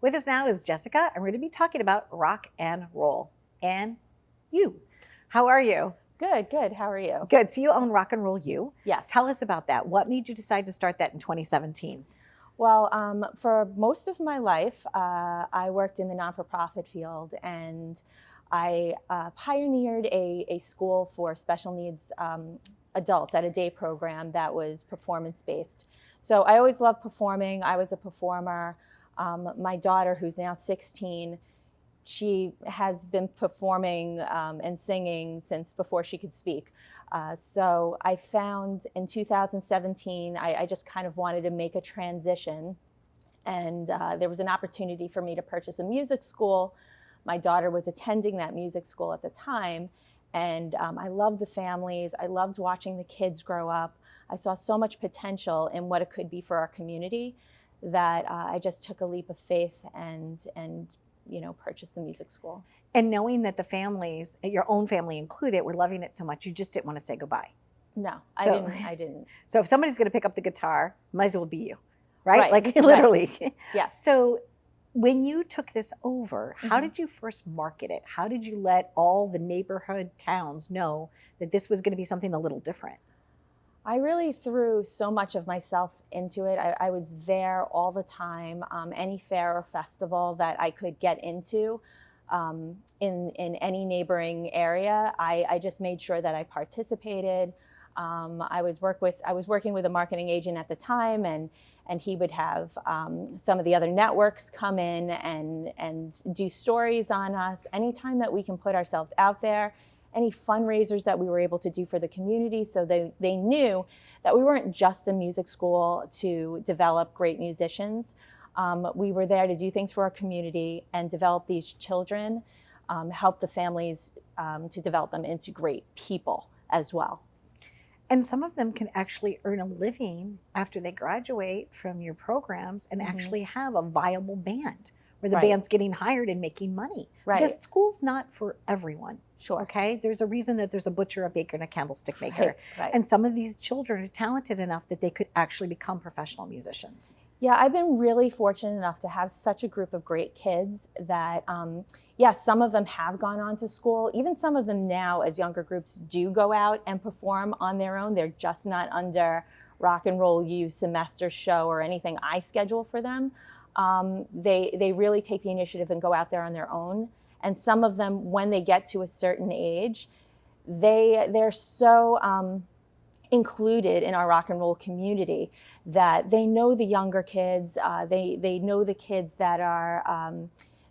With us now is Jessica, and we're going to be talking about rock and roll. And you, how are you? Good, good. How are you? Good. So you own Rock and Roll You. Yes. Tell us about that. What made you decide to start that in 2017? Well, for most of my life, I worked in the non-for-profit field, and I pioneered a school for special needs adults at a day program that was performance-based. So I always loved performing. I was a performer. My daughter, who's now 16, she has been performing and singing since before she could speak. So I found in 2017, I just kind of wanted to make a transition. And there was an opportunity for me to purchase a music school. My daughter was attending that music school at the time. And I loved the families. I loved watching the kids grow up. I saw so much potential in what it could be for our community that I just took a leap of faith and purchase the music school. And knowing that the families, your own family included, were loving it so much, you just didn't want to say goodbye. No, So- I didn't. So if somebody's going to pick up the guitar, might as well be you, right? Right, Like right. literally. Yes. So when you took this over, how Mhm. did you first market it? How did you let all the neighborhood towns know that this was going to be something a little different? I really threw so much of myself into it. I was there all the time. Any fair or festival that I could get into in any neighboring area, I just made sure that I participated. I was working with a marketing agent at the time, and he would have some of the other networks come in and do stories on us. Anytime that we can put ourselves out there, any fundraisers that we were able to do for the community, so they knew that we weren't just a music school to develop great musicians. We were there to do things for our community and develop these children, help the families to develop them into great people as well. And some of them can actually earn a living after they graduate from your programs and Mhm. actually have a viable band where the Right. band's getting hired and making money. Right. Because school's not for everyone. Sure. Okay. There's a reason that there's a butcher, a baker, and a candlestick maker. Right. And some of these children are talented enough that they could actually become professional musicians. Yeah, I've been really fortunate enough to have such a group of great kids that, some of them have gone on to school. Even some of them now, as younger groups, do go out and perform on their own. They're just not under Rock and Roll U semester show or anything I schedule for them. They really take the initiative and go out there on their own. And some of them, when they get to a certain age, they're so included in our rock and roll community that they know the younger kids, they know the kids that are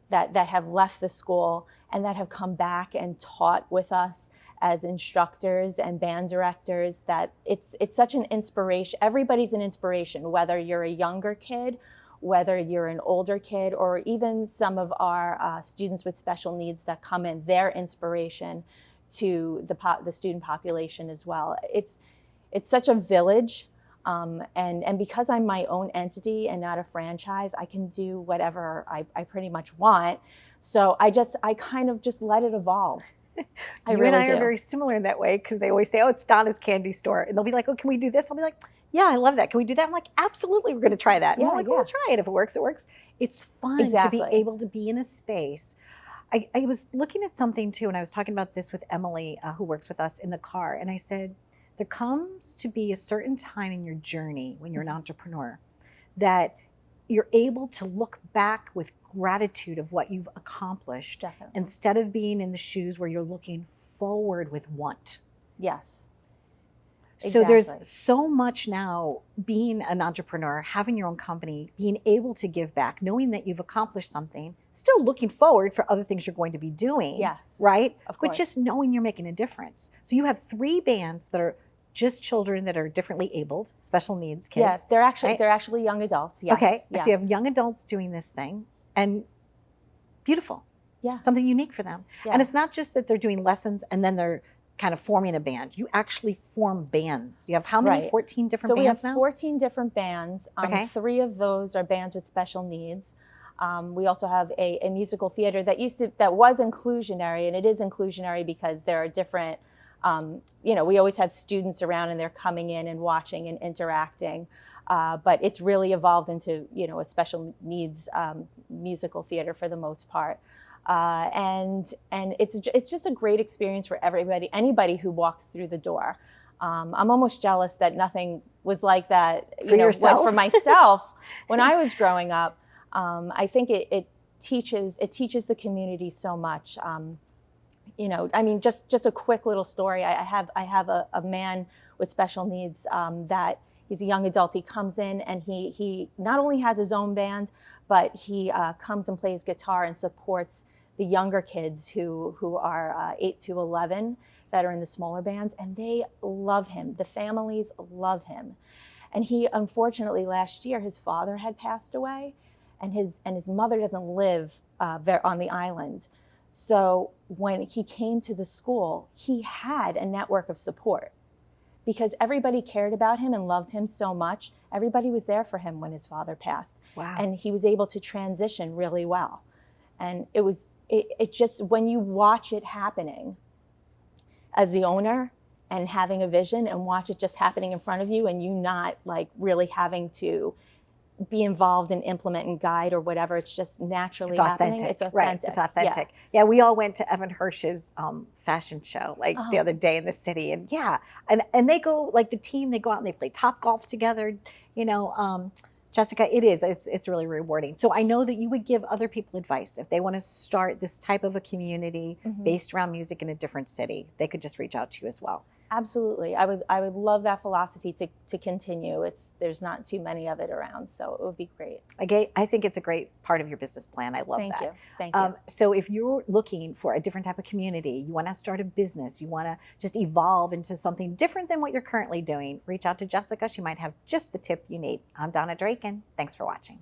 that have left the school and that have come back and taught with us as instructors and band directors. That it's such an inspiration. Everybody's an inspiration, whether you're a younger kid, whether you're an older kid, or even some of our students with special needs that come in, their inspiration to the student population as well. It's such a village, and because I'm my own entity and not a franchise, I can do whatever I pretty much want. So I kind of just let it evolve. You and really I are do. very similar in that way because they always say, oh, it's Donna's candy store. And they'll be like, oh, can we do this? I'll be like, yeah, I love that. Can we do that? I'm like, absolutely, we're going to try that. And Yeah, we're like, yeah. we'll try it. If it works, it works. It's fun Exactly. to be able to be in a space. I was looking at something too, and I was talking about this with Emily, who works with us in the car. And I said, there comes to be a certain time in your journey when you're an entrepreneur that you're able to look back with gratitude of what you've accomplished Definitely. instead of being in the shoes where you're looking forward with want. Yes. So there's Exactly. so much now being an entrepreneur, having your own company, being able to give back, knowing that you've accomplished something, still looking forward for other things you're going to be doing. Yes. Right? Of But course. just knowing you're making a difference. So you have 3 bands that are just children that are differently abled, special needs kids. Yes, they're right? actually young adults. Yes. Okay. Yes. So you have young adults doing this thing, and beautiful. Yeah. Something unique for them. Yeah. And it's not just that they're doing lessons and then they're kind of forming a band. You actually form bands. You have how many? Right. 14 different So we have bands now? 14 different bands. Okay. 3 of those are bands with special needs. We also have a musical theater that was inclusionary, and it is inclusionary because there are different. We always have students around, and they're coming in and watching and interacting. But it's really evolved into, you know, a special needs musical theater for the most part. And it's just a great experience for everybody, anybody who walks through the door. I'm almost jealous that nothing was like that, For yourself? for myself when I was growing up. I think it teaches the community so much. You know, I mean, just a quick little story. I have a man with special needs that he's a young adult. He comes in and he not only has his own band, but he comes and plays guitar and supports the younger kids who are 8 to 11 that are in the smaller bands, and they love him. The families love him. And he, unfortunately, last year, his father had passed away, and his mother doesn't live there on the island. So when he came to the school, he had a network of support because everybody cared about him and loved him so much. Everybody was there for him when his father passed. Wow. And he was able to transition really well. And it just, when you watch it happening as the owner and having a vision and watch it just happening in front of you and you not like really having to be involved and implement and guide or whatever, it's just naturally happening. It's authentic. Right, it's authentic. Yeah, we all went to Evan Hirsch's fashion show like the other day in the city, and and they go, like the team, they go out and they play top golf together, you know. Jessica, it's really rewarding. So I know that you would give other people advice if they want to start this type of a community based around music in a different city. They could just reach out to you as well. Absolutely. I would love that philosophy to continue. There's not too many of it around, so it would be great. I think it's a great part of your business plan. I love that. Thank you. So if you're looking for a different type of community, you want to start a business, you want to just evolve into something different than what you're currently doing, reach out to Jessica. She might have just the tip you need. I'm Donna Draken. Thanks for watching.